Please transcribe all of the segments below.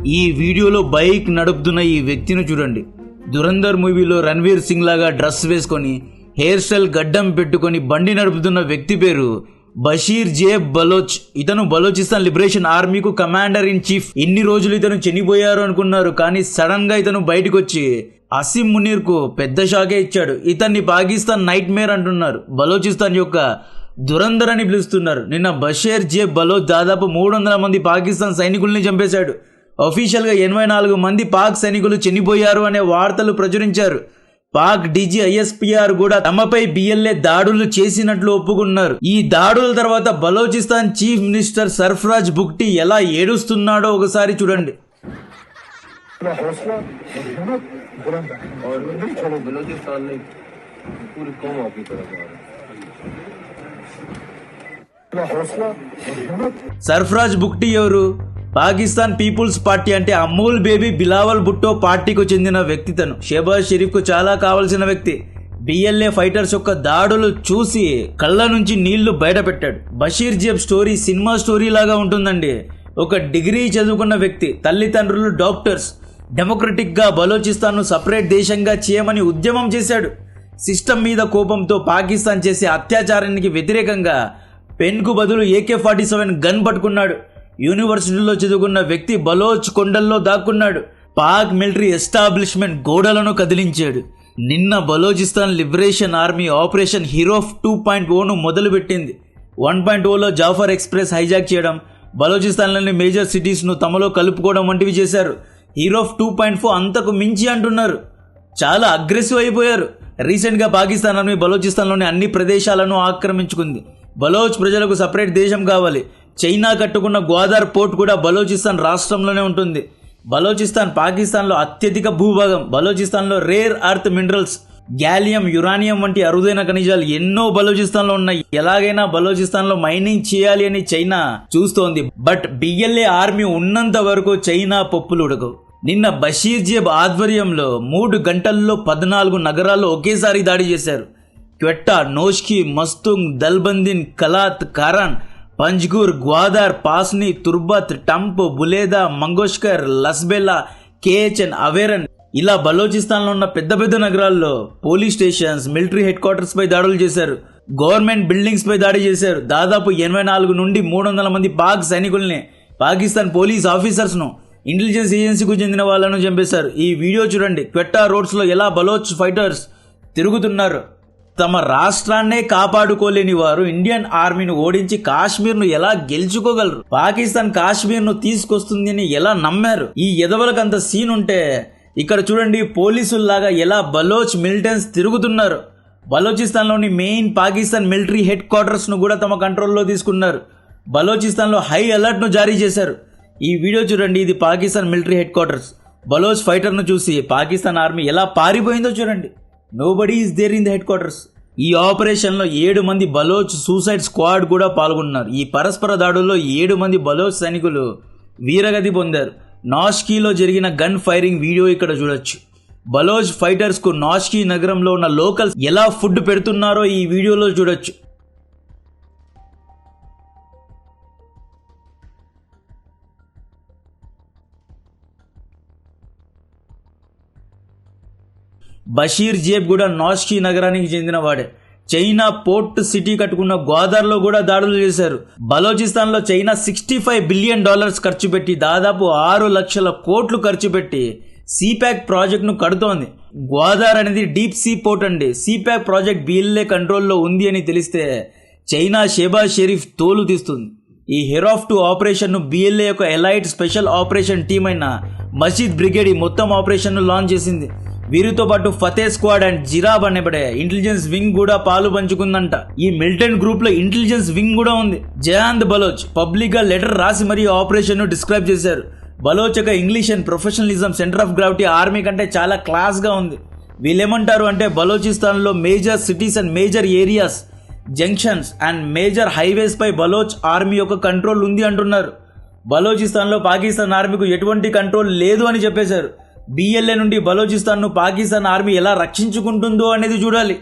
ఈ వీడియోలో బైక్ నడుపుతున్న ఈ వ్యక్తిని చూడండి. దురంధర్ మూవీలో రణ్వీర్ సింగ్ లాగా డ్రెస్ వేసుకొని హెయిర్ స్టైల్ గడ్డం పెట్టుకొని బండి నడుపుతున్న వ్యక్తి పేరు బషీర్ జేబ్ బలోచ్. ఇతను బలోచిస్తాన్ లిబరేషన్ ఆర్మీకు కమాండర్ ఇన్ చీఫ్. ఇన్ని రోజులు ఇతను చనిపోయారు అనుకున్నారు, కానీ సడన్ గా ఇతను బయటకు వచ్చి అసీం మునీర్ కు పెద్ద షాకే ఇచ్చాడు. ఇతన్ని పాకిస్తాన్ నైట్ మేర్ అంటున్నారు, బలోచిస్తాన్ యొక్క దురంధర్ అని పిలుస్తున్నారు. నిన్న బషీర్ జేబ్ బలోచ్ దాదాపు 300 మంది పాకిస్తాన్ సైనికుల్ని చంపేశాడు. అఫీషియల్ గా 84 మంది పాక్ సైనికులు చనిపోయారు అనే వార్తలు ప్రచురించారు. పాక్ డీజీ ఐఎస్పీఆర్ కూడా తమపై బిఎల్ఏ దాడులు చేసినట్లు ఒప్పుకున్నారు. ఈ దాడుల తర్వాత బలోచిస్తాన్ చీఫ్ మినిస్టర్ సర్ఫరాజ్ బుక్టీ ఎలా ఏడుస్తున్నాడో ఒకసారి చూడండి. సర్ఫరాజ్ బుక్టీ ఎవరు? పాకిస్తాన్ పీపుల్స్ పార్టీ అంటే అమూల్ బేబీ బిలావల్ భుట్టో పార్టీకు చెందిన వ్యక్తి. తను షెహబాజ్ షరీఫ్ కు చాలా కావలసిన వ్యక్తి. బిఎల్ఏ ఫైటర్స్ యొక్క దాడులు చూసి కళ్ళ నుంచి నీళ్లు బయట పెట్టాడు. బషీర్ జేబ్ స్టోరీ సినిమా స్టోరీ లాగా ఉంటుందండి. ఒక డిగ్రీ చదువుకున్న వ్యక్తి, తల్లిదండ్రులు డాక్టర్స్, డెమోక్రటిక్ గా బలోచిస్తాన్ ను సపరేట్ దేశంగా చేయమని ఉద్యమం చేశాడు. సిస్టమ్ మీద కోపంతో పాకిస్తాన్ చేసే అత్యాచారానికి వ్యతిరేకంగా పెన్ కు బదులు AK-47 గన్ పట్టుకున్నాడు. యూనివర్సిటీలో చదువుకున్న వ్యక్తి బలోచ్ కొండల్లో దాక్కున్నాడు. పాక్ మిలిటరీ ఎస్టాబ్లిష్మెంట్ గోడలను కదిలించాడు. నిన్న బలోచిస్తాన్ లిబరేషన్ ఆర్మీ ఆపరేషన్ హీరోఫ్ 2.0ను మొదలుపెట్టింది. 1.0లో జాఫర్ ఎక్స్ప్రెస్ హైజాక్ చేయడం, బలోచిస్తాన్లోని మేజర్ సిటీస్ ను తమలో కలుపుకోవడం వంటివి చేశారు. హీరోఫ్ 2.4 అంతకు మించి అంటున్నారు. చాలా అగ్రెసివ్ అయిపోయారు. రీసెంట్ గా పాకిస్తాన్ ఆర్మీ బలోచిస్తాన్లోని అన్ని ప్రదేశాలను ఆక్రమించుకుంది. బలోచ్ ప్రజలకు సపరేట్ దేశం కావాలి. చైనా కట్టుకున్న గ్వాదార్ పోర్ట్ కూడా బలోచిస్తాన్ రాష్ట్రంలోనే ఉంటుంది. బలోచిస్తాన్ పాకిస్తాన్లో అత్యధిక భూభాగం. బలోచిస్తాన్లో rare earth minerals, gallium, uranium వంటి అరుదైన ఖనిజాలు ఎన్నో బలోచిస్తాన్లో ఉన్నాయి. ఎలాగైనా బలోచిస్తాన్లో మైనింగ్ చేయాలి అని చైనా చూస్తోంది. బట్ బిఎల్ఏ ఆర్మీ ఉన్నంత వరకు చైనా పప్పులు ఉడకవు. నిన్న బషీర్ జేబ్ ఆధ్వర్యంలో 3 గంటల్లో 14 నగరాల్లో ఒకేసారి దాడి చేశారు. క్వెట్టా, నోష్కి, మస్తుంగ్, దల్బందిన్, కలాత్, కారాన్, పంజ్గూర్, గ్వాదార్, పాస్ని, తుర్బత్, టంప్, బులేదా, మంగోష్కర్, లస్బెల్లా, KHN, అవేరన్ ఇలా బలోచిస్తాన్లో ఉన్న పెద్ద పెద్ద నగరాల్లో police stations, military headquarters పై దాడులు చేశారు. గవర్నమెంట్ బిల్డింగ్స్ పై దాడి చేశారు. దాదాపు 84 నుండి 300 మంది పాక్ సైనికుల్ని, పాకిస్తాన్ పోలీస్ ఆఫీసర్స్ ను, ఇంటెలిజెన్స్ ఏజెన్సీకు చెందిన వాళ్ళను చంపేశారు. ఈ వీడియో చూడండి. క్వెట్టా రోడ్స్ లో ఎలా బలోచ్ ఫైటర్స్ తిరుగుతున్నారు. తమ రాష్ట్రాన్నే కాపాడుకోలేని వారు ఇండియన్ ఆర్మీని ఓడించి కాశ్మీర్ ను ఎలా గెలుచుకోగలరు? పాకిస్తాన్ కాశ్మీర్ ను తీసుకొస్తుందని ఎలా నమ్మారు? ఈ ఎదవలకు అంత సీన్ ఉంటే ఇక్కడ చూడండి పోలీసుల్లాగా ఎలా బలోచ్ మిలిటెన్స్ తిరుగుతున్నారు. బలోచిస్తాన్లోని main Pakistan military headquarters ను కూడా తమ కంట్రోల్లో తీసుకున్నారు. బలోచిస్తాన్లో హై అలర్ట్ ను జారీ చేశారు. ఈ వీడియో చూడండి. ఇది Pakistan military headquarters. Baloch fighter ను చూసి పాకిస్తాన్ ఆర్మీ ఎలా పారిపోయిందో చూడండి. Nobody is there in the headquarters. ఈ ఆపరేషన్ లో 7 మంది బలోచ్ సూసైడ్ స్క్వాడ్ కూడా పాల్గొన్నారు. ఈ పరస్పర దాడుల్లో 7 మంది బలోచ్ సైనికులు వీరగతి పొందారు. నాష్కీలో జరిగిన గన్ ఫైరింగ్ వీడియో ఇక్కడ చూడొచ్చు. బలోచ్ ఫైటర్స్ కు నాష్కీ నగరంలో ఉన్న లోకల్స్ ఎలా ఫుడ్ పెడుతున్నారో ఈ వీడియోలో చూడొచ్చు. బషీర్ జేబ్ కూడా నాష్కీ నగరానికి చెందిన వాడే. చైనా పోర్ట్ సిటీ కట్టుకున్న గ్వాదార్లో కూడా దాడులు చేశారు. బలోచిస్తాన్లో చైనా $65 బిలియన్ ఖర్చు పెట్టి దాదాపు 6 లక్షల కోట్లు ఖర్చు పెట్టి సీపాక్ ప్రాజెక్ట్ ను కడుతోంది. గ్వాదార్ అనేది డీప్ సీ పోర్ట్ అండి. సీపాక్ ప్రాజెక్ట్ బిఎల్ఏ కంట్రోల్లో ఉంది అని తెలిస్తే చైనా షెహబాజ్ షరీఫ్ తోలు తీస్తుంది. ఈ హెరాఫ్ 2 ఆపరేషన్ ను బిఎల్ఏ యొక్క ఎలైట్ స్పెషల్ ఆపరేషన్ టీమ్ అయిన మసీద్ బ్రిగేడ్ మొత్తం ఆపరేషన్ ను లాంచ్ చేసింది. వీరితో పాటు ఫతే స్క్వాడ్ అండ్ జిరాబ్ అనేబడే ఇంటెలిజెన్స్ వింగ్ కూడా పాలు పంచుకుందంట. ఈ మిలిటెంట్ గ్రూప్ లో ఇంటెలిజెన్స్ వింగ్ కూడా ఉంది. జయాంద్ బలోచ్ పబ్లిక్ గా లెటర్ రాసి మరీ ఆపరేషన్ ను డిస్క్రైబ్ చేశారు. బలోచ్ యొక్క English and professionalism, centre of gravity army కంటే చాలా క్లాస్ గా ఉంది. వీళ్ళేమంటారు అంటే బలోచిస్తాన్ లో major cities and major areas, junctions and major highways పై బలోచ్ ఆర్మీ యొక్క కంట్రోల్ ఉంది అంటున్నారు. బలోచిస్తాన్ లో పాకిస్తాన్ ఆర్మీకు ఎటువంటి కంట్రోల్ లేదు అని చెప్పేశారు. బిఎల్ఏ నుండి బలోచిస్తాన్ ను పాకిస్తాన్ ఆర్మీ ఎలా రక్షించుకుంటుందో అనేది చూడాలి.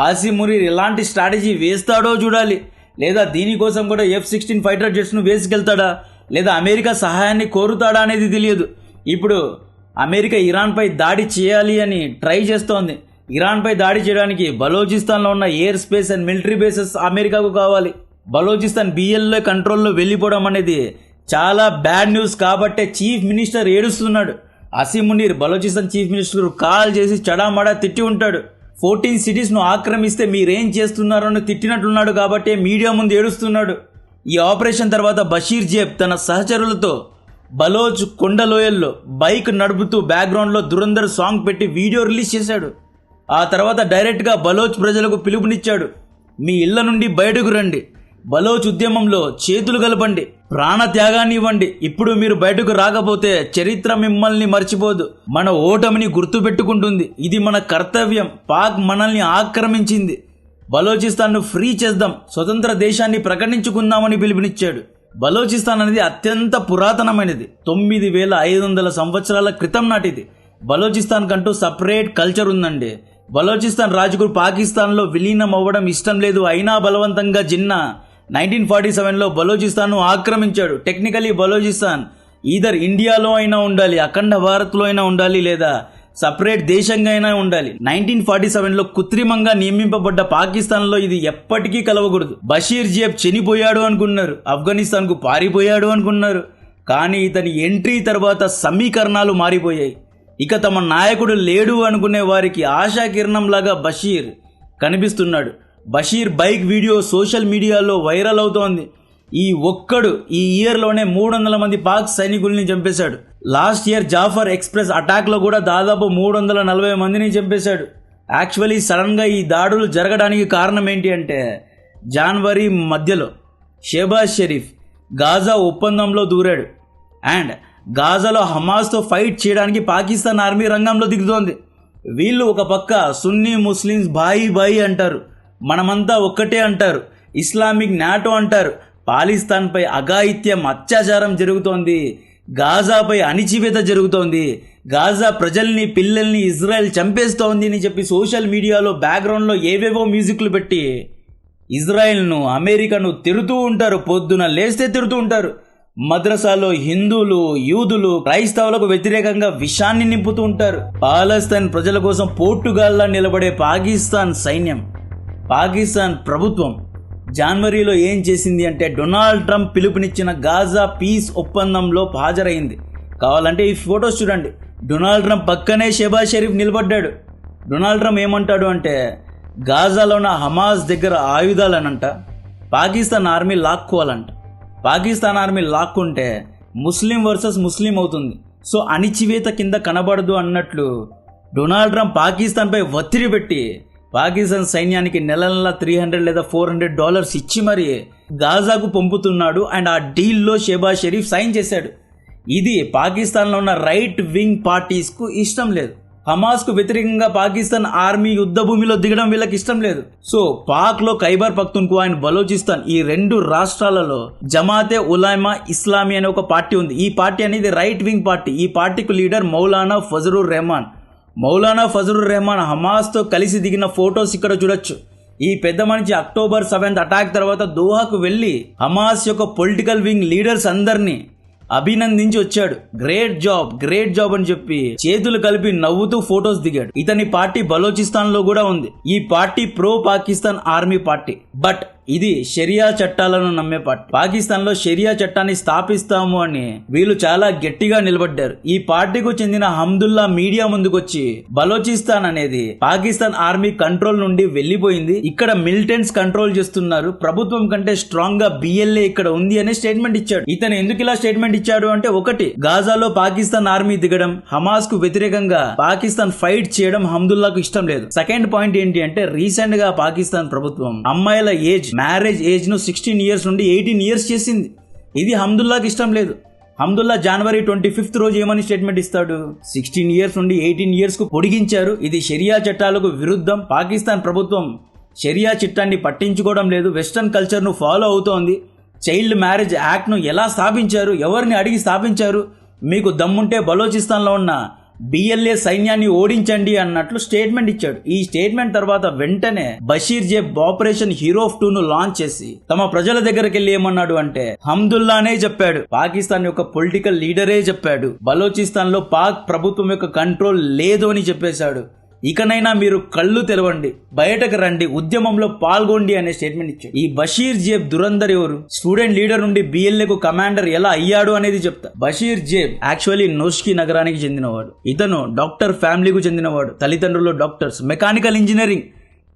అసీం మునీర్ ఎలాంటి స్ట్రాటజీ వేస్తాడో చూడాలి. లేదా దీనికోసం కూడా F-16 ఫైటర్ జెట్స్ ను వేసుకెళ్తాడా, లేదా అమెరికా సహాయాన్ని కోరుతాడా అనేది తెలియదు. ఇప్పుడు అమెరికా ఇరాన్పై దాడి చేయాలి అని ట్రై చేస్తోంది. ఇరాన్పై దాడి చేయడానికి బలోచిస్తాన్లో ఉన్న air space and military bases అమెరికాకు కావాలి. బలోచిస్తాన్ బిఎల్ఏ కంట్రోల్లో వెళ్ళిపోవడం అనేది చాలా బ్యాడ్ న్యూస్. కాబట్టే చీఫ్ మినిస్టర్ ఏడుస్తున్నాడు. Asim Munir Balochistan chief minister call చేసి చడామడా తిట్టి ఉంటాడు. 14 సిటీస్ను ఆక్రమిస్తే మీరేం చేస్తున్నారో అని తిట్టినట్లున్నాడు. కాబట్టి మీడియా ముందు ఏడుస్తున్నాడు. ఈ ఆపరేషన్ తర్వాత బషీర్ జేబ్ తన సహచరులతో బలోచ్ కొండలోయల్లో బైక్ నడుపుతూ బ్యాక్గ్రౌండ్లో దురంధర్ సాంగ్ పెట్టి వీడియో రిలీజ్ చేశాడు. ఆ తర్వాత డైరెక్ట్గా బలోచ్ ప్రజలకు పిలుపునిచ్చాడు. మీ ఇళ్ల నుండి బయటకు రండి, బలోచ్ ఉద్యమంలో చేతులు కలపండి, ప్రాణ త్యాగాన్ని ఇవ్వండి. ఇప్పుడు మీరు బయటకు రాకపోతే చరిత్ర మిమ్మల్ని మర్చిపోదు, మన ఓటమిని గుర్తుపెట్టుకుంటుంది. ఇది మన కర్తవ్యం. పాక్ మనల్ని ఆక్రమించింది, బలోచిస్తాన్ను ఫ్రీ చేద్దాం, స్వతంత్ర దేశాన్ని ప్రకటించుకుందామని పిలుపునిచ్చాడు. బలోచిస్తాన్ అనేది అత్యంత పురాతనమైనది. 9500 సంవత్సరాల క్రితం నాటిది. బలోచిస్తాన్ కంటూ సపరేట్ కల్చర్ ఉందండి. బలోచిస్తాన్ రాజుకు పాకిస్తాన్లో విలీనం అవ్వడం ఇష్టం లేదు. అయినా బలవంతంగా జిన్నా 1947లో బలోచిస్తాన్ను ఆక్రమించాడు. టెక్నికలీ బలోచిస్తాన్ ఈధర్ ఇండియాలో అయినా ఉండాలి, అఖండ భారత్లో అయినా ఉండాలి, లేదా సపరేట్ దేశంగా అయినా ఉండాలి. 1947లో కృత్రిమంగా నియమింపబడ్డ పాకిస్తాన్లో ఇది ఎప్పటికీ కలవకూడదు. బషీర్ జేబ్ చనిపోయాడు అనుకున్నారు, ఆఫ్ఘనిస్తాన్కు పారిపోయాడు అనుకున్నారు. కానీ ఇతని ఎంట్రీ తర్వాత సమీకరణాలు మారిపోయాయి. ఇక తమ నాయకుడు లేడు అనుకునే వారికి ఆశాకిరణంలాగా బషీర్ కనిపిస్తున్నాడు. బషీర్ బైక్ వీడియో సోషల్ మీడియాలో వైరల్ అవుతోంది. ఈ ఒక్కడు ఈ ఇయర్లోనే 300 మంది పాక్ సైనికుల్ని చంపేశాడు. లాస్ట్ ఇయర్ జాఫర్ ఎక్స్ప్రెస్ అటాక్లో కూడా దాదాపు 340 మందిని చంపేశాడు. యాక్చువల్లీ సడన్గా ఈ దాడులు జరగడానికి కారణం ఏంటి అంటే, జనవరి మధ్యలో షెహబాజ్ షరీఫ్ గాజా ఒప్పందంలో దూరాడు. అండ్ గాజాలో హమాస్తో ఫైట్ చేయడానికి పాకిస్తాన్ ఆర్మీ రంగంలో దిగుతోంది. వీళ్ళు ఒక పక్క సున్నీ ముస్లిమ్స్ బాయి బాయి అంటారు, మనమంతా ఒక్కటే అంటారు, ఇస్లామిక్ నాటో అంటారు. పాకిస్తాన్పై అఘాయిత్యం, అత్యాచారం జరుగుతోంది, గాజాపై అణిచివేత జరుగుతోంది, గాజా ప్రజల్ని పిల్లల్ని ఇజ్రాయెల్ చంపేస్తోంది అని చెప్పి సోషల్ మీడియాలో బ్యాక్గ్రౌండ్లో ఏవేవో మ్యూజిక్లు పెట్టి ఇజ్రాయెల్ను అమెరికాను తిడుతూ ఉంటారు. పొద్దున లేస్తే తిడుతూ ఉంటారు. మద్రసాలో హిందువులు, యూదులు, క్రైస్తవులకు వ్యతిరేకంగా విషాన్ని నింపుతూ ఉంటారు. పాలస్తీన్ ప్రజల కోసం పోర్టుగాల్లా నిలబడే పాకిస్తాన్ సైన్యం, పాకిస్తాన్ ప్రభుత్వం జనవరిలో ఏం చేసింది అంటే, డొనాల్డ్ ట్రంప్ పిలుపునిచ్చిన గాజా పీస్ ఒప్పందంలో హాజరైంది. కావాలంటే ఈ ఫొటోస్ చూడండి. డొనాల్డ్ ట్రంప్ పక్కనే షెహబాజ్ షరీఫ్ నిలబడ్డాడు. డొనాల్డ్ ట్రంప్ ఏమంటాడు అంటే, గాజాలో ఉన్న హమాస్ దగ్గర ఆయుధాలనంట పాకిస్తాన్ ఆర్మీ లాక్కోవాలంట. పాకిస్తాన్ ఆర్మీ లాక్కుంటే ముస్లిం వర్సెస్ ముస్లిం అవుతుంది, సో అణిచివేత కింద కనబడదు అన్నట్లు డొనాల్డ్ ట్రంప్ పాకిస్తాన్పై ఒత్తిడి పెట్టి పాకిస్తాన్ సైన్యానికి నెల నెల $300 లేదా $400 ఇచ్చి మరీ గాజాకు పంపుతున్నాడు. అండ్ ఆ డీల్లో షెహబాజ్ షరీఫ్ సైన్ చేశాడు. ఇది పాకిస్తాన్లో ఉన్న రైట్ వింగ్ పార్టీస్కు ఇష్టం లేదు. హమాస్కు వ్యతిరేకంగా పాకిస్తాన్ ఆర్మీ యుద్ధ భూమిలో దిగడం వీళ్ళకి ఇష్టం లేదు. సో పాక్లో ఖైబర్ పఖ్తూన్ఖ్వా అండ్ బలోచిస్తాన్ ఈ 2 రాష్ట్రాలలో జమాతే ఉలమా ఇస్లామీ అనే ఒక పార్టీ ఉంది. ఈ పార్టీ అనేది రైట్ వింగ్ పార్టీ. ఈ పార్టీకి లీడర్ మౌలానా ఫజలుర్ రెహమాన్. మౌలానా ఫజలుర్ రెహమాన్ హమాస్తో కలిసి దిగిన ఫొటోస్ ఇక్కడ చూడొచ్చు. ఈ పెద్ద మనిషి అక్టోబర్ 7th అటాక్ తర్వాత దోహాకు వెళ్లి హమాస్ యొక్క పొలిటికల్ వింగ్ లీడర్స్ అందరినీ అభినందించి వచ్చాడు. గ్రేట్ జాబ్ అని చెప్పి చేతులు కలిపి నవ్వుతూ ఫొటోస్ దిగాడు. ఇతని పార్టీ బలోచిస్తాన్ లో కూడా ఉంది. ఈ party pro Pakistan army party, but ఇది షరియా చట్టాలను నమ్మే పార్టీ. పాకిస్తాన్ లో షరియా చట్టాన్ని స్థాపిస్తాము అని వీళ్ళు చాలా గట్టిగా నిలబడ్డారు. ఈ పార్టీకు చెందిన హమ్దుల్లా మీడియా ముందుకొచ్చి బలోచిస్తాన్ అనేది పాకిస్తాన్ ఆర్మీ కంట్రోల్ నుండి వెళ్లిపోయింది, ఇక్కడ మిలిటెంట్స్ కంట్రోల్ చేస్తున్నారు, ప్రభుత్వం కంటే స్ట్రాంగ్ గా బిఎల్ఏ ఇక్కడ ఉంది అనే స్టేట్మెంట్ ఇచ్చాడు. ఇతను ఎందుకు ఇలా స్టేట్మెంట్ ఇచ్చాడు అంటే, ఒకటి, గాజాలో పాకిస్తాన్ ఆర్మీ దిగడం, హమాస్ కు వ్యతిరేకంగా పాకిస్తాన్ ఫైట్ చేయడం హమ్దుల్లాకు ఇష్టం లేదు. సెకండ్ పాయింట్ ఏంటి అంటే, రీసెంట్ గా పాకిస్తాన్ ప్రభుత్వం అమ్మాయిల మ్యారేజ్ ఏజ్ ను 16 years నుండి 18 years చేసింది. ఇది హమ్దుల్లాకి ఇష్టం లేదు. హమ్దుల్లా జనవరి 25th రోజు ఏమని స్టేట్మెంట్ ఇస్తాడు, 16 years నుండి 18 years కు పొడిగించారు, ఇది షరియా చట్టాలకు విరుద్ధం, పాకిస్తాన్ ప్రభుత్వం షరియా చట్టాన్ని పట్టించుకోవడం లేదు, వెస్టర్న్ కల్చర్ ను ఫాలో అవుతోంది, చైల్డ్ మ్యారేజ్ యాక్ట్ ను ఎలా స్థాపించారు, ఎవరిని అడిగి స్థాపించారు, మీకు దమ్ముంటే బలోచిస్తాన్లో ఉన్న బిఎల్ఏ సైన్యాన్ని ఓడించండి అన్నట్లు స్టేట్మెంట్ ఇచ్చాడు. ఈ స్టేట్మెంట్ తర్వాత వెంటనే బషీర్ జేబ్ ఆపరేషన్ హీరోఫ్ 2 ను లాంచ్ చేసి తమ ప్రజల దగ్గరికి వెళ్ళి ఏమన్నాడు అంటే హమ్దుల్లానే చెప్పాడు, పాకిస్తాన్ యొక్క పొలిటికల్ లీడరే చెప్పాడు, బలోచిస్తాన్ లో పాక్ ప్రభుత్వం యొక్క కంట్రోల్ లేదు అని చెప్పేశాడు. ఇకనైనా మీరు కళ్ళు తెరవండి, బయటకు రండి, ఉద్యమంలో పాల్గొండి అనే స్టేట్మెంట్ ఇచ్చాడు. ఈ బషీర్ జేబ్ దురందర్ ఎవరు? స్టూడెంట్ లీడర్ నుండి బిఎల్ఏకు కమాండర్ ఎలా అయ్యాడు అనేది చెప్తా. బషీర్ జేబ్ యాక్చువల్లీ నోష్కి నగరానికి చెందినవాడు. ఇతను డాక్టర్ ఫ్యామిలీకు చెందినవాడు. తల్లిదండ్రులు డాక్టర్స్. మెకానికల్ ఇంజనీరింగ్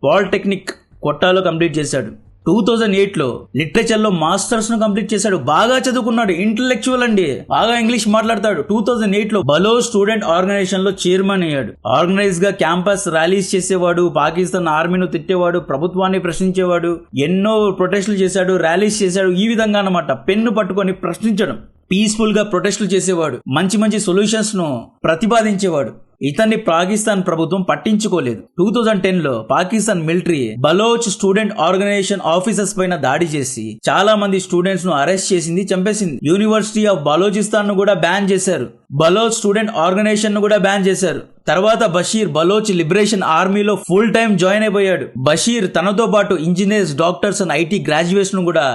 పాలిటెక్నిక్ కొట్టాలో కంప్లీట్ చేశాడు. 2008లో లిటరేచర్ లో మాస్టర్స్ ను కంప్లీట్ చేశాడు. బాగా చదువుకున్నాడు, ఇంటలెక్చువల్ అండి, బాగా ఇంగ్లీష్ మాట్లాడతాడు. 2008లో బలోచ్ స్టూడెంట్ ఆర్గనైజేషన్ లో చైర్మన్ అయ్యాడు. ఆర్గనైజ్ గా క్యాంపస్ ర్యాలీస్ చేసేవాడు, పాకిస్తాన్ ఆర్మీను తిట్టేవాడు, ప్రభుత్వాన్ని ప్రశ్నించేవాడు, ఎన్నో ప్రొటెస్టులు చేశాడు, ర్యాలీస్ చేశాడు. ఈ విధంగా అన్నమాట, పెన్ను పట్టుకొని ప్రశ్నించడం, పీస్ఫుల్ గా ప్రొటెస్టులు చేసేవాడు, మంచి మంచి సొల్యూషన్స్ ను ప్రతిపాదించేవాడు. ఇతన్ని పాకిస్తాన్ ప్రభుత్వం పట్టించుకోలేదు. 2010లో Pakistan military Baloch student organisation officers పైన దాడి చేసి చాలా మంది స్టూడెంట్స్ ను అరెస్ట్ చేసింది, చంపేసింది. యూనివర్సిటీ ఆఫ్ బలోచిస్తాన్ ను కూడా బ్యాన్ చేశారు. బలోచ్ స్టూడెంట్ ఆర్గనైజేషన్ ను కూడా బ్యాన్ చేశారు. తర్వాత బషీర్ బలోచ్ లిబరేషన్ ఆర్మీలో ఫుల్ టైం జాయిన్ అయిపోయాడు. బషీర్ తనతో పాటు engineers, doctors and IT graduates ను కూడా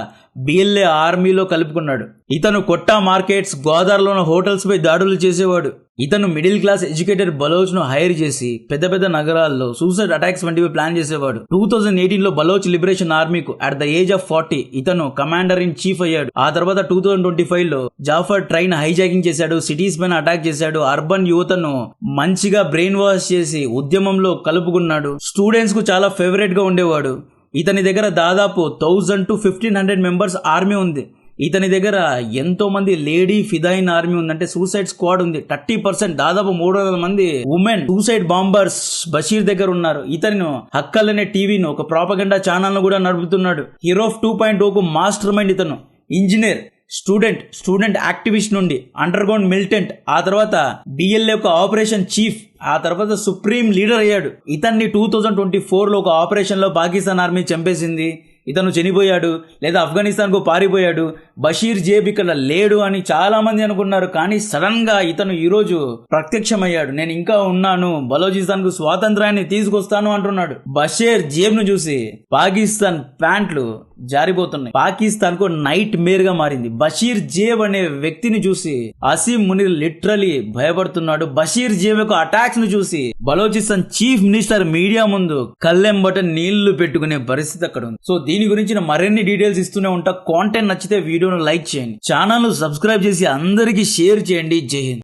బిఎల్ఏ ఆర్మీలో కలుపుకున్నాడు. ఇతను కొట్టా మార్కెట్స్, గోదావరిలోని హోటల్స్ పై దాడులు చేసేవాడు. ఇతను మిడిల్ క్లాస్ ఎడ్యుకేటెడ్ బలోచ్ ను హైర్ చేసి పెద్ద పెద్ద నగరాల్లో సూసైడ్ అటాక్స్ వంటివి ప్లాన్ చేసేవాడు. 2018లో బలోచ్ లిబరేషన్ ఆర్మీకు అట్ ద ఏజ్ ఆఫ్ 40 ఇతను కమాండర్ ఇన్ చీఫ్ అయ్యాడు. ఆ తర్వాత 2025లో జాఫర్ ట్రైన్ హైజాకింగ్ చేశాడు, సిటీస్ పైన అటాక్ చేశాడు, అర్బన్ యువతను మంచిగా బ్రెయిన్ వాష్ చేసి ఉద్యమంలో కలుపుకున్నాడు. స్టూడెంట్స్ కు చాలా ఫేవరెట్ గా ఉండేవాడు. ఇతని దగ్గర దాదాపు 1000 to 1500 మెంబర్స్ ఆర్మీ ఉంది. ఇతని దగ్గర ఎంతో మంది లేడీ ఫిదాయిన్ ఆర్మీ ఉందంటే సూసైడ్ స్క్వాడ్ ఉంది. 30% దాదాపు 300 మంది ఉమెన్ సూసైడ్ బాంబర్స్ బషీర్ దగ్గర ఉన్నారు. ఇతను హక్కల్ అనే టీవీను, ఒక ప్రాపగండా ఛానల్ ను కూడా నడుపుతున్నాడు. హీరోఫ్ 2.0కు మాస్టర్ మైండ్ ఇతను. ఇంజనీర్, స్టూడెంట్ యాక్టివిస్ట్ నుండి అండర్ గ్రౌండ్ మిలిటెంట్, ఆ తర్వాత బిఎల్ఏ యొక్క ఆపరేషన్ చీఫ్, ఆ తర్వాత సుప్రీం లీడర్ అయ్యాడు. ఇతన్ని 2024లో ఒక ఆపరేషన్ లో పాకిస్తాన్ ఆర్మీ చంపేసింది. ఇతను చనిపోయాడు లేదా ఆఫ్ఘనిస్తాన్ కు పారిపోయాడు. బషీర్ జేబ్ ఇక్కడ లేడు అని చాలా మంది అనుకున్నారు. కానీ సడన్ గా ఇతను ఈ రోజు ప్రత్యక్షమయ్యాడు. నేను ఇంకా ఉన్నాను, బలోచిస్తాన్ కు స్వాతంత్రాన్ని తీసుకొస్తాను అంటున్నాడు. బషీర్ జేబ్ ను చూసి పాకిస్తాన్ ప్యాంట్లు జారిపోతున్నాయి. పాకిస్తాన్ కు నైట్ మేర్ గా మారింది. బషీర్ జేబ్ అనే వ్యక్తిని చూసి అసీం మునీర్ లిటరలీ భయపడుతున్నాడు. బషీర్ జేబ్ యొక్క అటాక్స్ ను చూసి బలోచిస్తాన్ చీఫ్ మినిస్టర్ మీడియా ముందు కళ్ళెంబట నీళ్లు పెట్టుకునే పరిస్థితి అక్కడ ఉంది. సో దీని గురించి మరిన్ని డీటెయిల్స్ ఇస్తూనే ఉంటా. కాంటెంట్ నచ్చితే వీడియోను లైక్ చేయండి, ఛానల్ ను సబ్స్క్రైబ్ చేసి అందరికీ షేర్ చేయండి. జై హింద్.